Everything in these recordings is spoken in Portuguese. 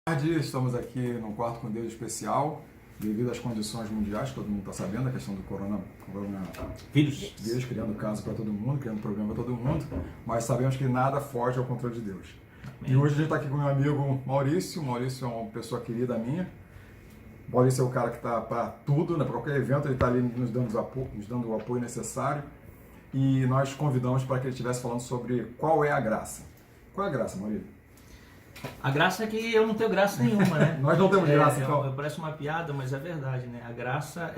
Tarde, estamos aqui num quarto com Deus especial, devido às condições mundiais, todo mundo está sabendo, a questão do coronavírus criando caso para todo mundo, criando problema para todo mundo, mas sabemos que nada foge ao controle de Deus. E hoje a gente está aqui com meu amigo Maurício. Maurício é uma pessoa querida minha. Maurício é o cara que está para tudo, né? Para qualquer evento, ele está ali nos dando o apoio necessário. E nós convidamos para que ele estivesse falando sobre qual é a graça. Qual é a graça, Maurício? A graça é que eu não tenho graça nenhuma, né? Nós não temos graça, então. Parece uma piada, mas é verdade, né? A graça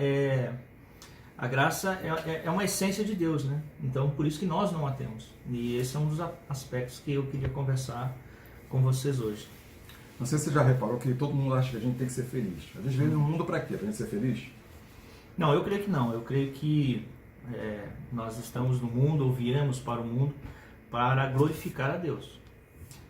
é uma essência de Deus, né? Então, por isso que nós não a temos. E esse é um dos aspectos que eu queria conversar com vocês hoje. Não sei se você já reparou que todo mundo acha que a gente tem que ser feliz. A gente veio no mundo para quê? Para a gente ser feliz? Não, eu creio que não. Eu creio que nós estamos no mundo, ou viemos para o mundo, para glorificar a Deus.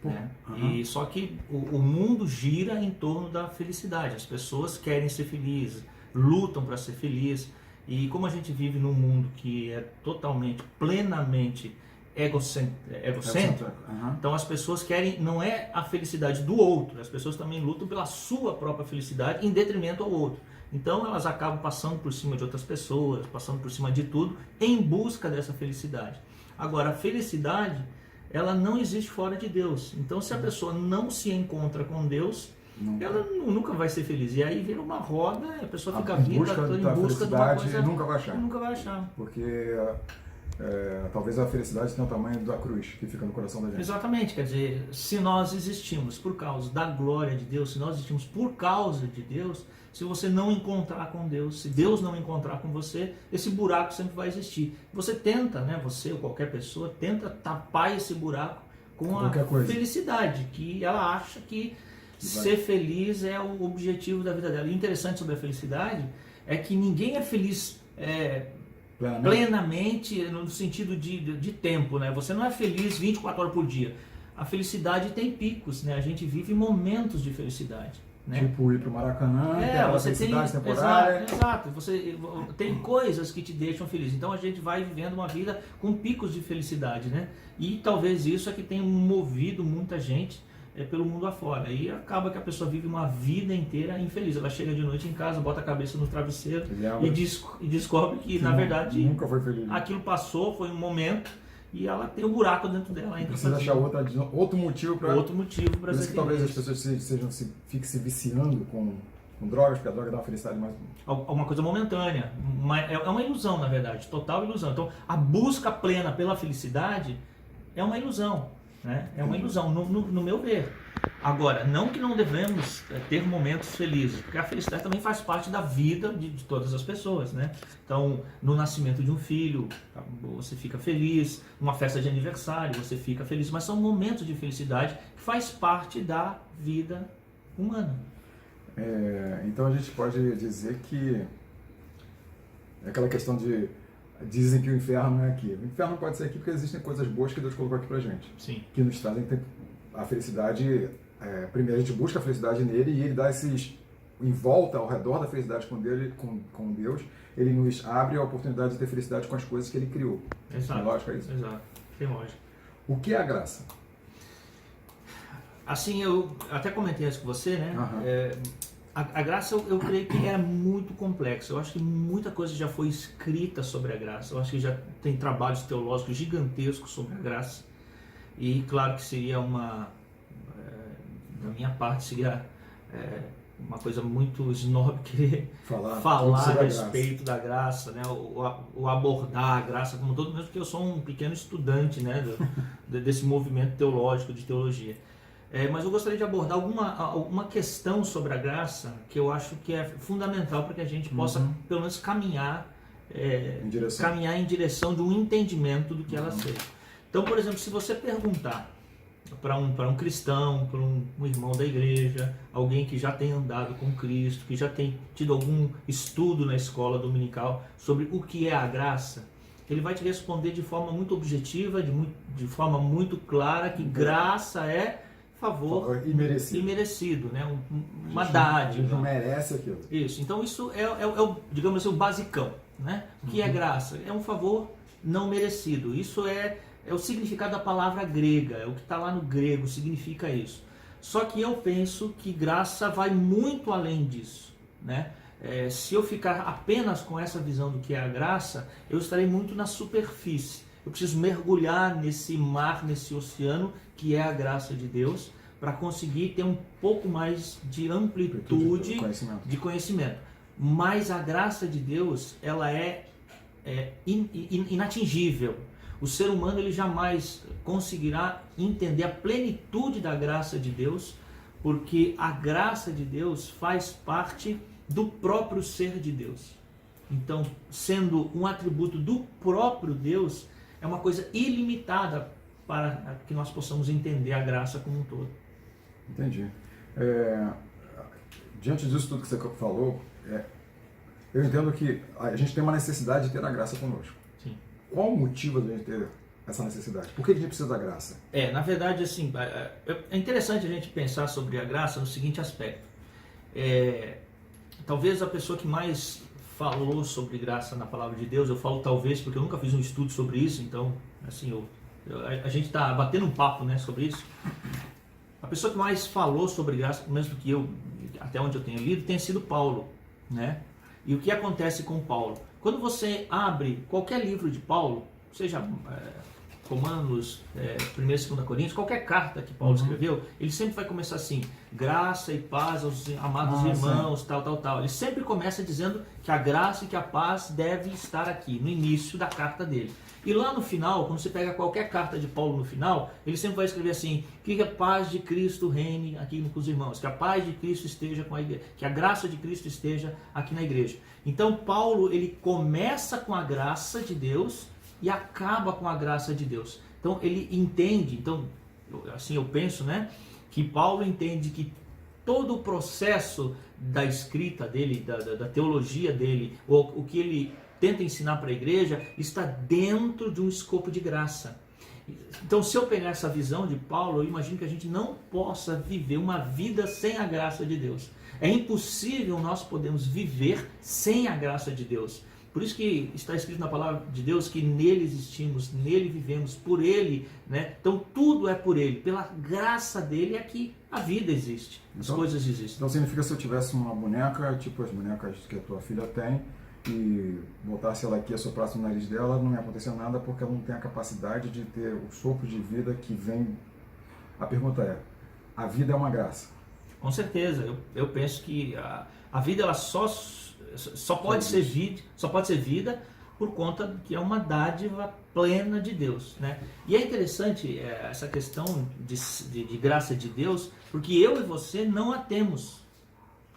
Né? Uhum. E só que o mundo gira em torno da felicidade. As pessoas querem ser felizes, lutam para ser felizes. E como a gente vive num mundo que é totalmente, plenamente egocêntrico, então as pessoas querem, não é a felicidade do outro, as pessoas também lutam pela sua própria felicidade em detrimento ao outro. Então elas acabam passando por cima de outras pessoas, passando por cima de tudo, em busca dessa felicidade. Agora, a felicidade, ela não existe fora de Deus. Então, se a pessoa não se encontra com Deus, ela nunca vai ser feliz. E aí vira uma roda, a pessoa fica em busca de uma coisa e nunca vai achar. Nunca vai achar. Porque talvez a felicidade tenha o tamanho da cruz que fica no coração da gente. Exatamente, quer dizer, se nós existimos por causa da glória de Deus, se nós existimos por causa de Deus, se você não encontrar com Deus, se Deus não encontrar com você, esse buraco sempre vai existir. Você tenta, né, você ou qualquer pessoa, tenta tapar esse buraco com a felicidade, que ela acha que ser feliz é o objetivo da vida dela. E o interessante sobre a felicidade é que ninguém é feliz plenamente no sentido de tempo, né? Você não é feliz 24 horas por dia. A felicidade tem picos, né? A gente vive momentos de felicidade. Né? Tipo ir para o Maracanã, você felicidade temporária. Exato, você tem coisas que te deixam feliz. Então a gente vai vivendo uma vida com picos de felicidade, né? E talvez isso é que tenha movido muita gente pelo mundo afora. E acaba que a pessoa vive uma vida inteira infeliz. Ela chega de noite em casa, bota a cabeça no travesseiro e descobre que na verdade nunca foi feliz. Aquilo passou, foi um momento, e ela tem um buraco dentro dela. Precisa achar outro motivo para ser feliz. Que talvez as pessoas fiquem se viciando com drogas, porque a droga dá uma felicidade mais... Alguma coisa momentânea. É uma ilusão, na verdade, total ilusão. Então, a busca plena pela felicidade é uma ilusão. Né? É uma ilusão, no meu ver. Agora, não que não devemos ter momentos felizes, porque a felicidade também faz parte da vida de todas as pessoas, né? Então, no nascimento de um filho, você fica feliz, numa festa de aniversário, você fica feliz, mas são momentos de felicidade que faz parte da vida humana. Então a gente pode dizer que é aquela questão de dizem que o inferno não é aqui. O inferno pode ser aqui porque existem coisas boas que Deus colocou aqui pra gente. Sim. Que nos trazem a felicidade. Primeiro a gente busca a felicidade nele e ele dá em volta, ao redor da felicidade com Deus, ele nos abre a oportunidade de ter felicidade com as coisas que ele criou. Exato. Tem lógica isso? Exato. Tem lógica. O que é a graça? Assim, eu até comentei isso com você, né? Uhum. A graça eu creio que é muito complexa. Eu acho que muita coisa já foi escrita sobre a graça. Eu acho que já tem trabalhos teológicos gigantescos sobre a graça. E claro que seria da minha parte, seria uma coisa muito snob querer falar a respeito da graça, né? O abordar a graça como todo, mesmo porque eu sou um pequeno estudante, né? desse movimento teológico, de teologia. Mas eu gostaria de abordar alguma questão sobre a graça que eu acho que é fundamental para que a gente possa, pelo menos, caminhar em direção de um entendimento do que ela seja. Então, por exemplo, se você perguntar para um cristão, para um irmão da igreja, alguém que já tem andado com Cristo, que já tem tido algum estudo na escola dominical sobre o que é a graça, ele vai te responder de forma muito objetiva, de forma muito clara, que graça é favor imerecido, né? Uma dádiva. A gente não merece aquilo. Isso. Então isso é digamos assim, o basicão, né? O que é graça? É um favor não merecido. Isso é o significado da palavra grega, é o que está lá no grego, significa isso. Só que eu penso que graça vai muito além disso, né? Se eu ficar apenas com essa visão do que é a graça, eu estarei muito na superfície. Eu preciso mergulhar nesse mar, nesse oceano que é a graça de Deus, para conseguir ter um pouco mais de amplitude de conhecimento. Mas a graça de Deus, ela é inatingível. O ser humano ele jamais conseguirá entender a plenitude da graça de Deus, porque a graça de Deus faz parte do próprio ser de Deus. Então, sendo um atributo do próprio Deus, é uma coisa ilimitada para que nós possamos entender a graça como um todo. Entendi. Diante disso tudo que você falou, eu entendo que a gente tem uma necessidade de ter a graça conosco. Sim. Qual o motivo de a gente ter essa necessidade? Por que a gente precisa da graça? Na verdade, assim, é interessante a gente pensar sobre a graça no seguinte aspecto. Talvez a pessoa que mais falou sobre graça na palavra de Deus, eu falo talvez porque eu nunca fiz um estudo sobre isso, então, assim, a gente está batendo um papo, né, sobre isso. A pessoa que mais falou sobre graça, mesmo que eu, até onde eu tenho lido, tem sido Paulo, né? E o que acontece com Paulo? Quando você abre qualquer livro de Paulo, seja Romanos, 1 e 2 Coríntios, qualquer carta que Paulo escreveu, ele sempre vai começar assim: graça e paz aos amados irmãos, sim. tal. Ele sempre começa dizendo que a graça e que a paz devem estar aqui, no início da carta dele. E lá no final, quando você pega qualquer carta de Paulo no final, ele sempre vai escrever assim: que a paz de Cristo reine aqui com os irmãos, que a paz de Cristo esteja com a igreja, que a graça de Cristo esteja aqui na igreja. Então Paulo, ele começa com a graça de Deus e acaba com a graça de Deus. Então ele entende, então assim eu penso, né, que Paulo entende que todo o processo da escrita dele, da teologia dele, ou o que ele tenta ensinar para a igreja, está dentro de um escopo de graça. Então, se eu pegar essa visão de Paulo, eu imagino que a gente não possa viver uma vida sem a graça de Deus. É impossível nós podermos viver sem a graça de Deus. Por isso que está escrito na palavra de Deus que nele existimos, nele vivemos, por ele, né? Então tudo é por ele, pela graça dele é que a vida existe, as coisas existem. Então significa, se eu tivesse uma boneca, tipo as bonecas que a tua filha tem, e botasse ela aqui, assoprasse o nariz dela, não ia acontecer nada, porque ela não tem a capacidade de ter o sopro de vida que vem. A pergunta é: a vida é uma graça? Com certeza, eu penso que a vida ela só pode ser vida por conta que é uma dádiva plena de Deus, né? E é interessante essa questão de graça de Deus, porque eu e você não a temos.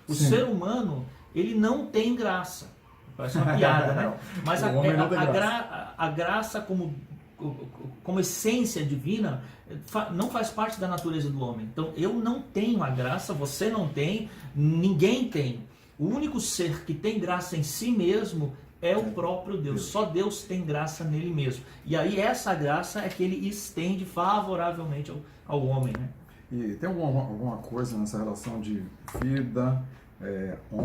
O Sim. ser humano, ele não tem graça. Parece uma piada, né? Mas a graça como essência divina não faz parte da natureza do homem. Então eu não tenho a graça, você não tem, ninguém tem. O único ser que tem graça em si mesmo é o próprio Deus. Só Deus tem graça nele mesmo. E aí essa graça é que ele estende favoravelmente ao homem, né? E tem alguma coisa nessa relação de vida,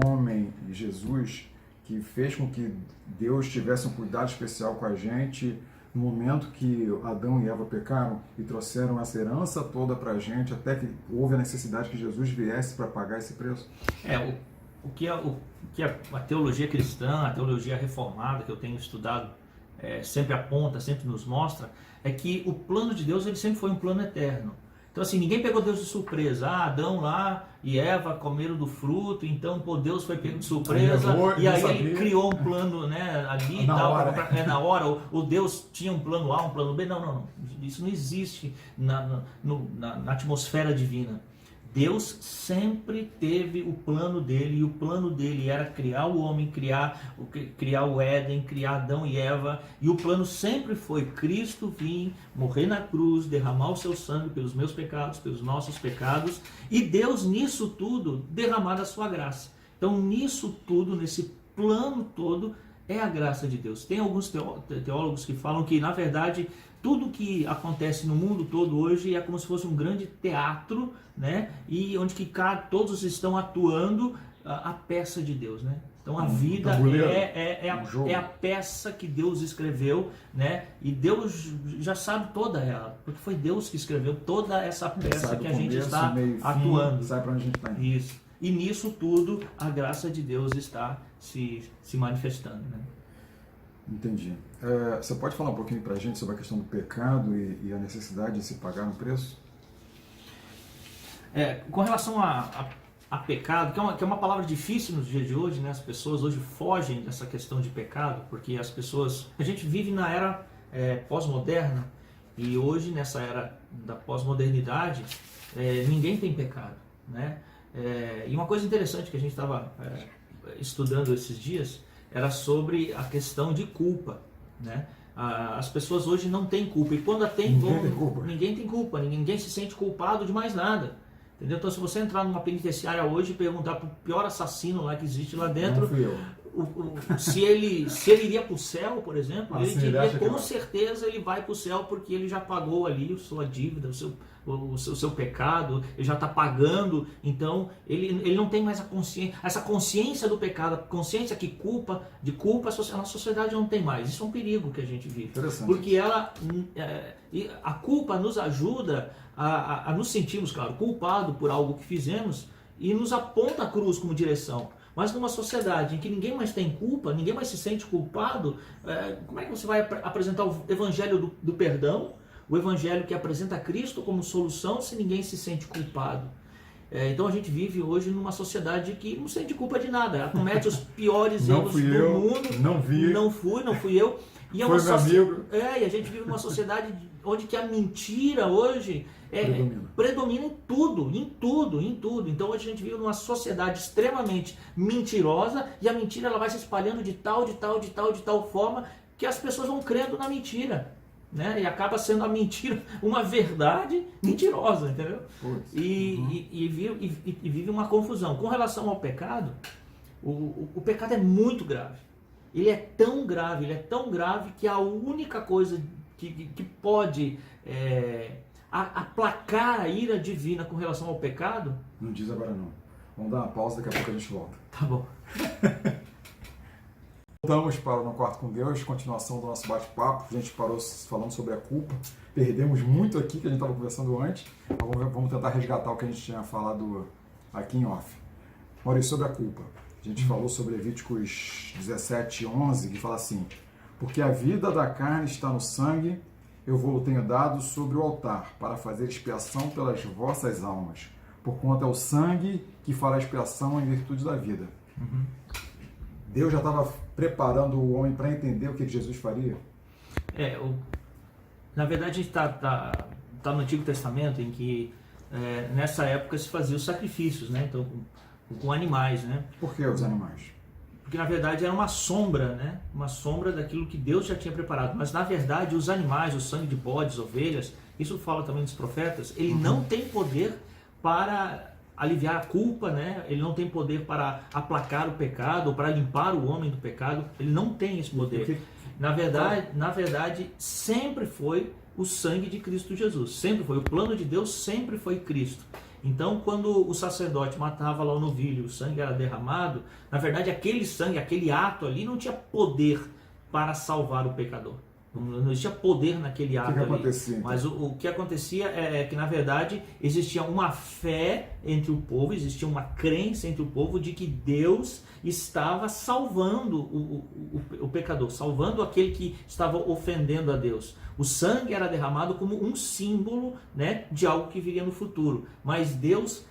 homem e Jesus, que fez com que Deus tivesse um cuidado especial com a gente no momento que Adão e Eva pecaram e trouxeram essa herança toda para a gente, até que houve a necessidade que Jesus viesse para pagar esse preço? O que a teologia cristã, a teologia reformada que eu tenho estudado, sempre aponta, sempre nos mostra, é que o plano de Deus ele sempre foi um plano eterno. Então assim, ninguém pegou Deus de surpresa. Adão lá e Eva comeram do fruto, então Deus foi pego de surpresa, e aí ele criou um plano, né, ali na hora, o Deus tinha um plano A, um plano B. Não. Isso não existe na atmosfera divina. Deus sempre teve o plano dele, e o plano dele era criar o homem, criar o Éden, criar Adão e Eva, e o plano sempre foi Cristo vir, morrer na cruz, derramar o seu sangue pelos meus pecados, pelos nossos pecados, e Deus nisso tudo derramar a sua graça. Então nisso tudo, nesse plano todo, é a graça de Deus. Tem alguns teólogos que falam que, na verdade, tudo que acontece no mundo todo hoje é como se fosse um grande teatro, né? E onde que todos estão atuando a peça de Deus, né? Então a vida é a peça que Deus escreveu, né? E Deus já sabe toda ela, porque foi Deus que escreveu toda essa peça que a gente está atuando. Sabe para onde a gente está indo. Isso. E nisso tudo a graça de Deus está se manifestando, né? Entendi. Você pode falar um pouquinho para a gente sobre a questão do pecado e a necessidade de se pagar um preço? Com relação a pecado, que é uma palavra difícil nos dias de hoje, né? As pessoas hoje fogem dessa questão de pecado, porque a gente vive na era pós-moderna, e hoje nessa era da pós-modernidade, ninguém tem pecado, né? E uma coisa interessante que a gente estava estudando esses dias era sobre a questão de culpa, né? As pessoas hoje não têm culpa, e quando ninguém tem culpa, ninguém se sente culpado de mais nada. Entendeu? Então, se você entrar numa penitenciária hoje e perguntar para o pior assassino lá que existe lá dentro, se ele iria para o céu, por exemplo, ele diria com certeza ele vai para o céu, porque ele já pagou ali a sua dívida, o seu pecado, ele já está pagando. Então ele não tem mais essa consciência do pecado, a consciência de culpa a nossa sociedade não tem mais. Isso é um perigo que a gente vive, porque a culpa nos ajuda a nos sentirmos, claro, culpados por algo que fizemos, e nos aponta a cruz como direção. Mas numa sociedade em que ninguém mais tem culpa, ninguém mais se sente culpado, como é que você vai apresentar o evangelho do perdão, o evangelho que apresenta Cristo como solução, se ninguém se sente culpado? Então a gente vive hoje numa sociedade que não sente culpa de nada, ela comete os piores erros do mundo. Não fui eu. E e a gente vive numa sociedade onde que a mentira hoje predomina em tudo. Então hoje a gente vive numa sociedade extremamente mentirosa, e a mentira ela vai se espalhando de tal forma que as pessoas vão crendo na mentira, né? E acaba sendo a mentira uma verdade mentirosa, entendeu? E vive uma confusão. Com relação ao pecado, o pecado é muito grave. Ele é tão grave que a única coisa que pode aplacar a ira divina com relação ao pecado... Não diz agora não. Vamos dar uma pausa, daqui a pouco a gente volta. Tá bom. Voltamos para o No Quarto com Deus, continuação do nosso bate-papo. A gente parou falando sobre a culpa. Perdemos muito aqui, que a gente estava conversando antes. Vamos tentar resgatar o que a gente tinha falado aqui em off. Maurício, sobre a culpa. A gente falou sobre Levíticos 17:11, que fala assim: porque a vida da carne está no sangue, eu vou tenho dado sobre o altar, para fazer expiação pelas vossas almas, porquanto é o sangue que fará expiação em virtude da vida. Uhum. Deus já estava preparando o homem para entender o que Jesus faria? Na verdade, a gente está no Antigo Testamento, em que nessa época se faziam os sacrifícios, né? Então, com animais, né? Por que os animais? Porque na verdade era uma sombra, né? Uma sombra daquilo que Deus já tinha preparado. Mas na verdade os animais, o sangue de bodes, ovelhas, isso fala também dos profetas, ele não tem poder para aliviar a culpa, né? Ele não tem poder para aplacar o pecado, ou para limpar o homem do pecado. Ele não tem esse poder. Na verdade, sempre foi o sangue de Cristo Jesus. Sempre foi. O plano de Deus sempre foi Cristo. Então, quando o sacerdote matava lá o novilho, o sangue era derramado, na verdade aquele sangue, aquele ato ali não tinha poder para salvar o pecador. Não existia poder naquele ato ali. Acontecia, então? Mas o que acontecia é que, na verdade, existia uma fé entre o povo, existia uma crença entre o povo de que Deus estava salvando o pecador, salvando aquele que estava ofendendo a Deus. O sangue era derramado como um símbolo, né, de algo que viria no futuro. Mas Deus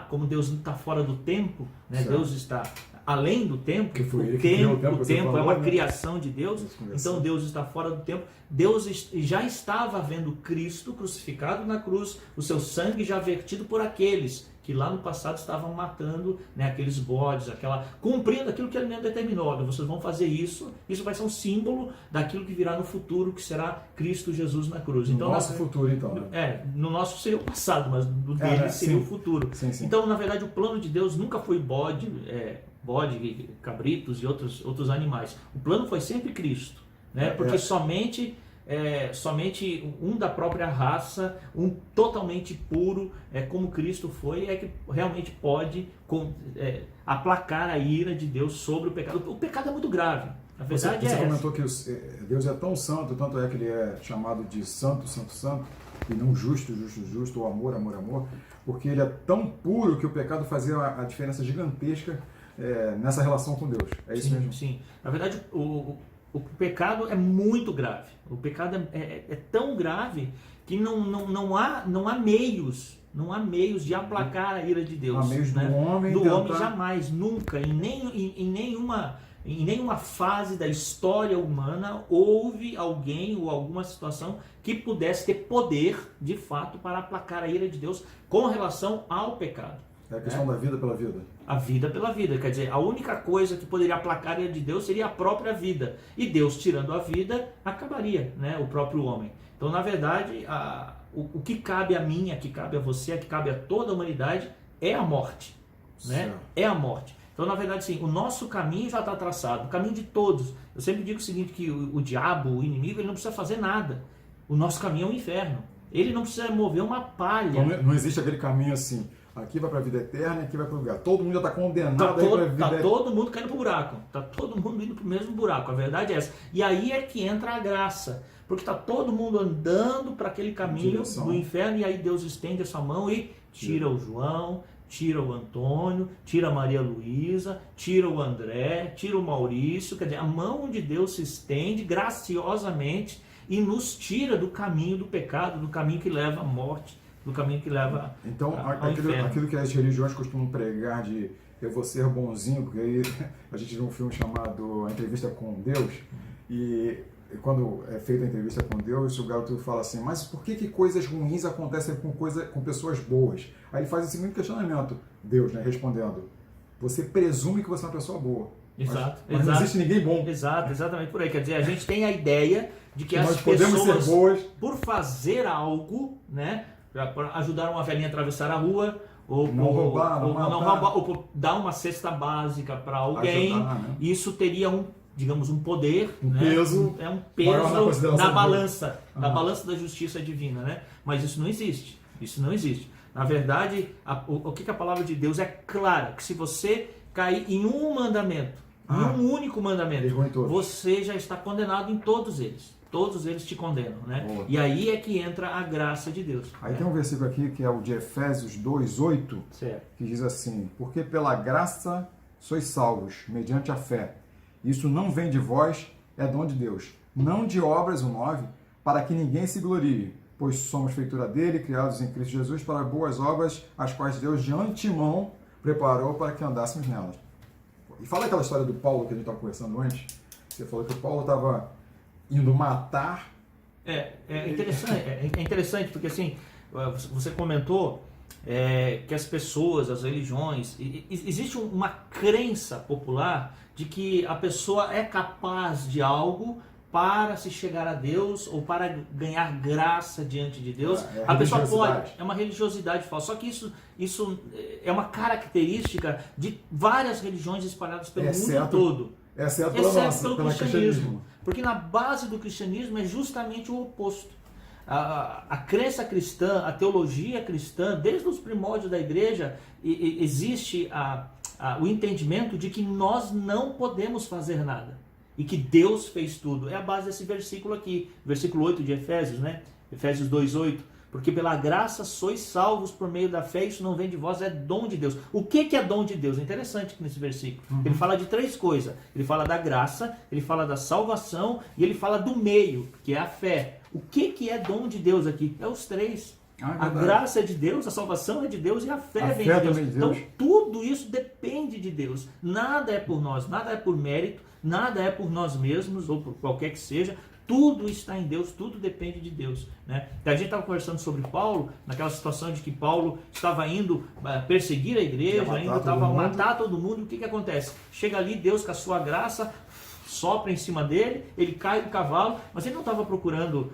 como Deus não está fora do tempo, né, Deus está além do tempo, o tempo é uma criação de Deus, então Deus está fora do tempo. Deus já estava vendo Cristo crucificado na cruz, o seu sangue já vertido por aqueles que lá no passado estavam matando, né, aqueles bodes, cumprindo aquilo que ele mesmo determinou. Olha, vocês vão fazer isso vai ser um símbolo daquilo que virá no futuro, que será Cristo Jesus na cruz. Então, no nosso futuro, então. No nosso seria o passado, mas no dele seria o futuro. Sim. Então, na verdade, o plano de Deus nunca foi bode, cabritos e outros animais. O plano foi sempre Cristo, né? Porque somente somente um da própria raça, um totalmente puro, como Cristo foi, é que realmente pode aplacar a ira de Deus sobre o pecado. O pecado é muito grave. A verdade você comentou que Deus é tão santo, tanto é que ele é chamado de santo, santo, santo, e não justo, justo, justo, ou amor, amor, amor, porque ele é tão puro que o pecado fazia a diferença gigantesca nessa relação com Deus. É isso mesmo? Sim. Na verdade, o pecado é muito grave. O pecado é tão grave que não há meios de aplacar a ira de Deus. Há meios né? do homem jamais, nunca, em nenhuma fase da história humana houve alguém ou alguma situação que pudesse ter poder, de fato, para aplacar a ira de Deus com relação ao pecado. É a questão da vida pela vida. A vida pela vida. Quer dizer, a única coisa que poderia aplacar a ira de Deus seria a própria vida. E Deus, tirando a vida, acabaria, né, o próprio homem. Então, na verdade, o que cabe a mim, que cabe a você, que cabe a toda a humanidade, é a morte. Né? É a morte. Então, na verdade, sim, o nosso caminho já está traçado, o caminho de todos. Eu sempre digo o seguinte, que o diabo, o inimigo, ele não precisa fazer nada. O nosso caminho é o inferno. Ele não precisa mover uma palha. Não existe aquele caminho assim, aqui vai para a vida eterna e aqui vai para o lugar. Todo mundo já está condenado a ir para a vida eterna. Está todo mundo caindo para o buraco. Está todo mundo indo para o mesmo buraco. A verdade é essa. E aí é que entra a graça. Porque está todo mundo andando para aquele caminho do inferno e aí Deus estende a sua mão e tira o João, tira o Antônio, tira a Maria Luísa, tira o André, tira o Maurício. Quer dizer, a mão de Deus se estende graciosamente e nos tira do caminho do pecado, do caminho que leva à morte, do caminho que leva ao inferno. Aquilo que as religiões costumam pregar de eu vou ser bonzinho, porque aí a gente viu um filme chamado A Entrevista com Deus, e quando é feita a entrevista com Deus, o garoto fala assim, mas por que coisas ruins acontecem com pessoas boas? Aí ele faz esse seguinte questionamento, Deus, né, respondendo, você presume que você é uma pessoa boa. Mas não existe ninguém bom. Exatamente por aí. Quer dizer, a gente tem a ideia de que as pessoas, por fazer algo, né, por ajudar uma velhinha a atravessar a rua, ou roubar, ou por dar uma cesta básica para alguém, isso teria digamos, um poder, um peso na balança da justiça divina, né? Mas isso não existe. Isso não existe. Na verdade, o que a palavra de Deus é clara, que se você cair em um mandamento, em um único mandamento, você já está condenado em todos eles. Todos eles te condenam, né? Boa. E aí é que entra a graça de Deus. Aí tem um versículo aqui que é o de Efésios 2:8, que diz assim, porque pela graça sois salvos, mediante a fé. Isso não vem de vós, é dom de Deus. Não de obras, o 9, para que ninguém se glorie, pois somos feitura dele, criados em Cristo Jesus, para boas obras, as quais Deus de antemão preparou para que andássemos nelas. E fala aquela história do Paulo que a gente estava conversando antes. Você falou que o Paulo estava indo matar. É interessante, porque assim, você comentou que as pessoas, as religiões, existe uma crença popular de que a pessoa é capaz de algo para se chegar a Deus ou para ganhar graça diante de Deus. A pessoa pode, é uma religiosidade falsa. Só que isso é uma característica de várias religiões espalhadas pelo mundo todo. Exceto pelo cristianismo. Porque na base do cristianismo é justamente o oposto. A crença cristã, a teologia cristã, desde os primórdios da igreja, existe o entendimento de que nós não podemos fazer nada e que Deus fez tudo. É a base desse versículo aqui, versículo 8 de Efésios, né? Efésios 2:8. Porque pela graça sois salvos por meio da fé, isso não vem de vós, é dom de Deus. O que é dom de Deus? É interessante nesse versículo. Ele fala de três coisas. Ele fala da graça, ele fala da salvação e ele fala do meio, que é a fé. O que é dom de Deus aqui? É os três. A graça é de Deus, a salvação é de Deus e a fé vem de Deus. Então tudo isso depende de Deus. Nada é por nós, nada é por mérito, nada é por nós mesmos ou por qualquer que seja. Tudo está em Deus, tudo depende de Deus, né? A gente estava conversando sobre Paulo, naquela situação de que Paulo estava indo perseguir a igreja, matar todo mundo. E o que acontece? Chega ali, Deus com a sua graça sopra em cima dele, ele cai do cavalo, mas ele não estava procurando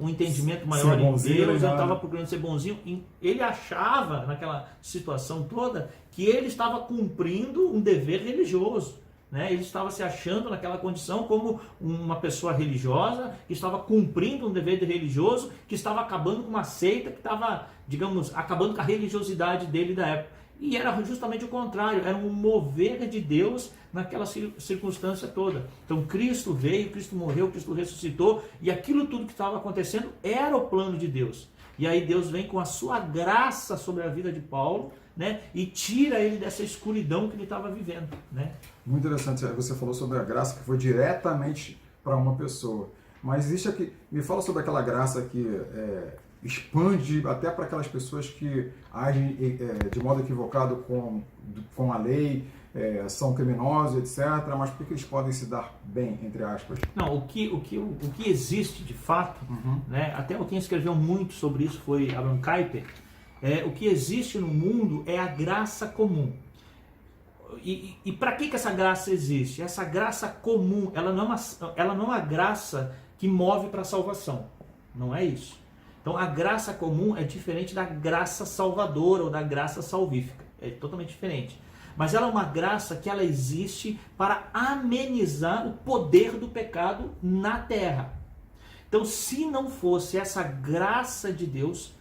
um entendimento maior em Deus, ele estava procurando ser bonzinho. Ele achava, naquela situação toda, que ele estava cumprindo um dever religioso. né? Ele estava se achando naquela condição como uma pessoa religiosa, que estava cumprindo um dever religioso, que estava acabando com uma seita, que estava, digamos, acabando com a religiosidade dele da época. E era justamente o contrário, era um mover de Deus naquela circunstância toda. Então Cristo veio, Cristo morreu, Cristo ressuscitou, e aquilo tudo que estava acontecendo era o plano de Deus. E aí Deus vem com a sua graça sobre a vida de Paulo, né, e tira ele dessa escuridão que ele estava vivendo, né? Muito interessante, você falou sobre a graça que foi diretamente para uma pessoa. Mas existe aqui, me fala sobre aquela graça que expande até para aquelas pessoas que agem de modo equivocado com a lei, são criminosos, etc. Mas por que eles podem se dar bem, entre aspas? Não, o que existe de fato, né, até quem escreveu muito sobre isso foi Abraham Kuyper, o que existe no mundo é a graça comum. E para que essa graça existe? Essa graça comum, ela não é uma graça que move para a salvação. Não é isso. Então a graça comum é diferente da graça salvadora ou da graça salvífica. É totalmente diferente. Mas ela é uma graça que ela existe para amenizar o poder do pecado na terra. Então, se não fosse essa graça de Deus,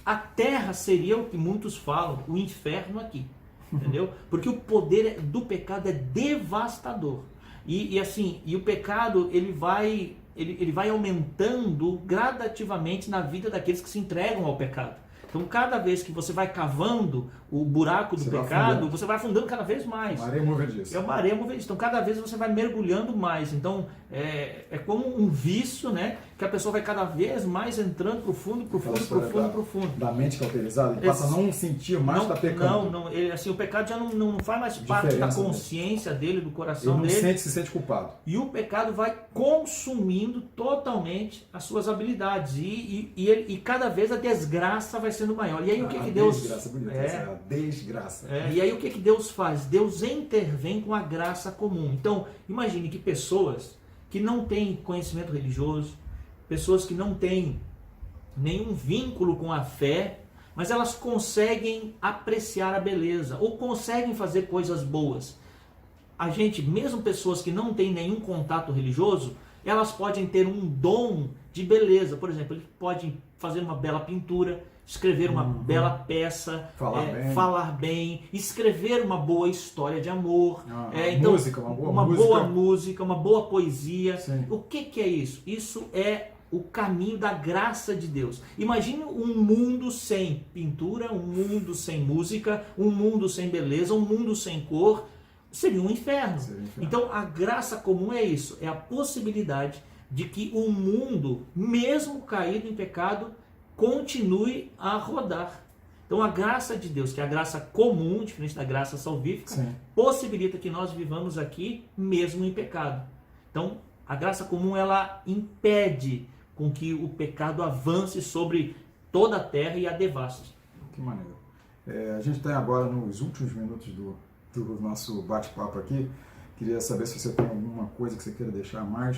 a terra seria o que muitos falam, o inferno aqui. Entendeu? Porque o poder do pecado é devastador. E o pecado ele vai aumentando gradativamente na vida daqueles que se entregam ao pecado. Então, cada vez que você vai cavando o buraco do pecado, você vai afundando cada vez mais. Uma areia movediça. É uma areia movediça. Então, cada vez você vai mergulhando mais. Então, é como um vício, né? Que a pessoa vai cada vez mais entrando profundo. Da mente cauterizada, ele passa a não sentir mais que está pecando. Não, o pecado já não faz mais parte da consciência dele, do coração dele. Ele se sente culpado. E o pecado vai consumindo totalmente as suas habilidades. E cada vez a desgraça vai sendo maior. E aí o que Deus... Desgraça, bonito, a desgraça. E aí o que Deus faz? Deus intervém com a graça comum. Então, imagine que pessoas que não têm conhecimento religioso, pessoas que não têm nenhum vínculo com a fé, mas elas conseguem apreciar a beleza, ou conseguem fazer coisas boas. A gente, mesmo pessoas que não têm nenhum contato religioso, elas podem ter um dom de beleza. Por exemplo, eles podem fazer uma bela pintura, escrever uma bela peça, falar bem, escrever uma boa história de amor, então, uma boa música, uma boa poesia. Sim. O que é isso? Isso é o caminho da graça de Deus. Imagine um mundo sem pintura, um mundo sem música, um mundo sem beleza, um mundo sem cor. Seria um inferno. Então a graça comum é isso, é a possibilidade de que o mundo, mesmo caído em pecado, continue a rodar. Então a graça de Deus, que é a graça comum, diferente da graça salvífica, possibilita que nós vivamos aqui mesmo em pecado. Então a graça comum, ela impede com que o pecado avance sobre toda a terra e a devaste. Que maneiro. A gente tem agora nos últimos minutos do nosso bate-papo aqui. Queria saber se você tem alguma coisa que você queira deixar mais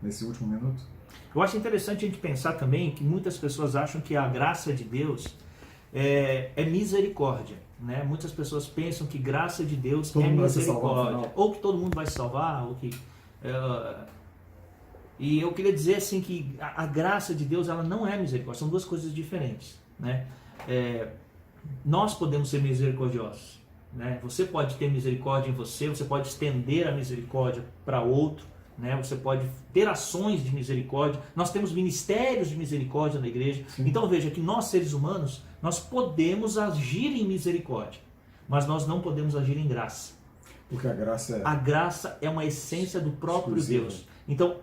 nesse último minuto. Eu acho interessante a gente pensar também que muitas pessoas acham que a graça de Deus é misericórdia, né? Muitas pessoas pensam que graça de Deus é misericórdia, ou que todo mundo vai se salvar, ou que... E eu queria dizer assim que a graça de Deus, ela não é misericórdia, são duas coisas diferentes, né? Nós podemos ser misericordiosos, né? Você pode ter misericórdia em você pode estender a misericórdia para outro, né? Você pode ter ações de misericórdia. Nós temos ministérios de misericórdia na igreja. Sim. Então veja que nós, seres humanos, nós podemos agir em misericórdia, mas nós não podemos agir em graça. Porque a graça é uma essência do próprio exclusiva. Deus. Então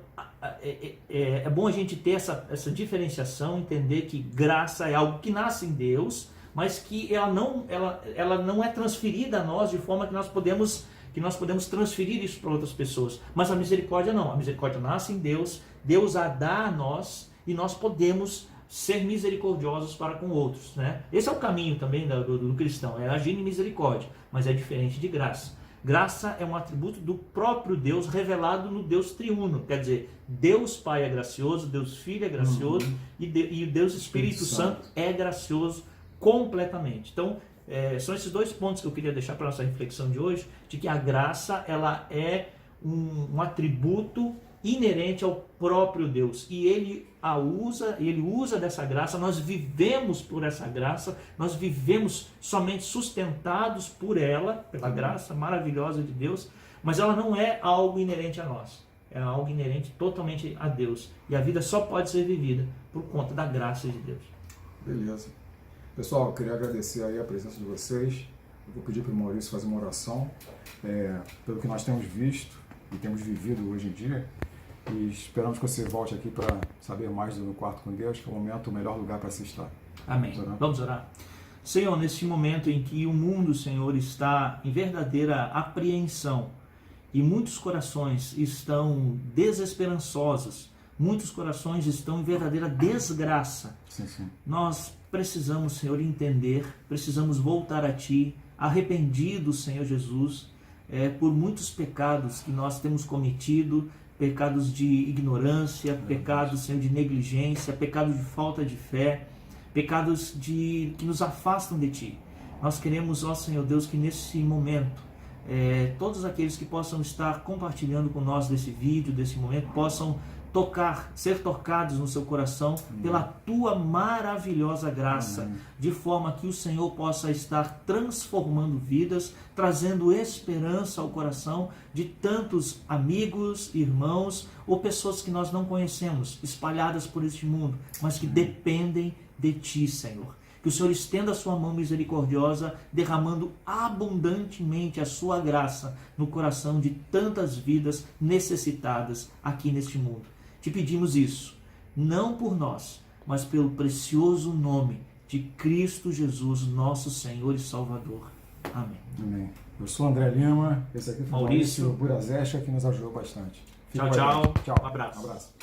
é bom a gente ter essa diferenciação, entender que graça é algo que nasce em Deus, mas que ela não é transferida a nós de forma que nós podemos transferir isso para outras pessoas. Mas a misericórdia não. A misericórdia nasce em Deus, Deus a dá a nós e nós podemos ser misericordiosos para com outros, né? Esse é o caminho também do cristão, é agir em misericórdia, mas é diferente de graça. Graça é um atributo do próprio Deus revelado no Deus triuno. Quer dizer, Deus Pai é gracioso, Deus Filho é gracioso e o Deus Espírito Santo é gracioso completamente. Então, São esses dois pontos que eu queria deixar para a nossa reflexão de hoje, de que a graça ela é um atributo inerente ao próprio Deus, e ele usa dessa graça, nós vivemos por essa graça, nós vivemos somente sustentados por ela, pela graça maravilhosa de Deus, mas ela não é algo inerente a nós, é algo inerente totalmente a Deus, e a vida só pode ser vivida por conta da graça de Deus. Beleza. Pessoal, eu queria agradecer aí a presença de vocês. Eu vou pedir para o Maurício fazer uma oração pelo que nós temos visto e temos vivido hoje em dia. E esperamos que você volte aqui para saber mais do No Quarto com Deus, que é o momento, o melhor lugar para se estar. Amém. Vamos orar. Senhor, neste momento em que o mundo, Senhor, está em verdadeira apreensão e muitos corações estão desesperançosos, muitos corações estão em verdadeira desgraça. Sim. Nós precisamos, Senhor, entender, precisamos voltar a Ti, arrependidos, Senhor Jesus, por muitos pecados que nós temos cometido, pecados de ignorância, pecados, Senhor, de negligência, pecados de falta de fé, pecados que nos afastam de Ti. Nós queremos, ó Senhor Deus, que nesse momento, todos aqueles que possam estar compartilhando com nós desse vídeo, desse momento, possam ser tocados no seu coração pela Tua maravilhosa graça, de forma que o Senhor possa estar transformando vidas, trazendo esperança ao coração de tantos amigos, irmãos ou pessoas que nós não conhecemos, espalhadas por este mundo, mas que dependem de Ti, Senhor. Que o Senhor estenda a sua mão misericordiosa, derramando abundantemente a sua graça no coração de tantas vidas necessitadas aqui neste mundo. Te pedimos isso, não por nós, mas pelo precioso nome de Cristo Jesus, nosso Senhor e Salvador. Amém. Amém. Eu sou André Lima, esse aqui foi Maurício Burazesca, que nos ajudou bastante. Tchau. Tchau. Um abraço.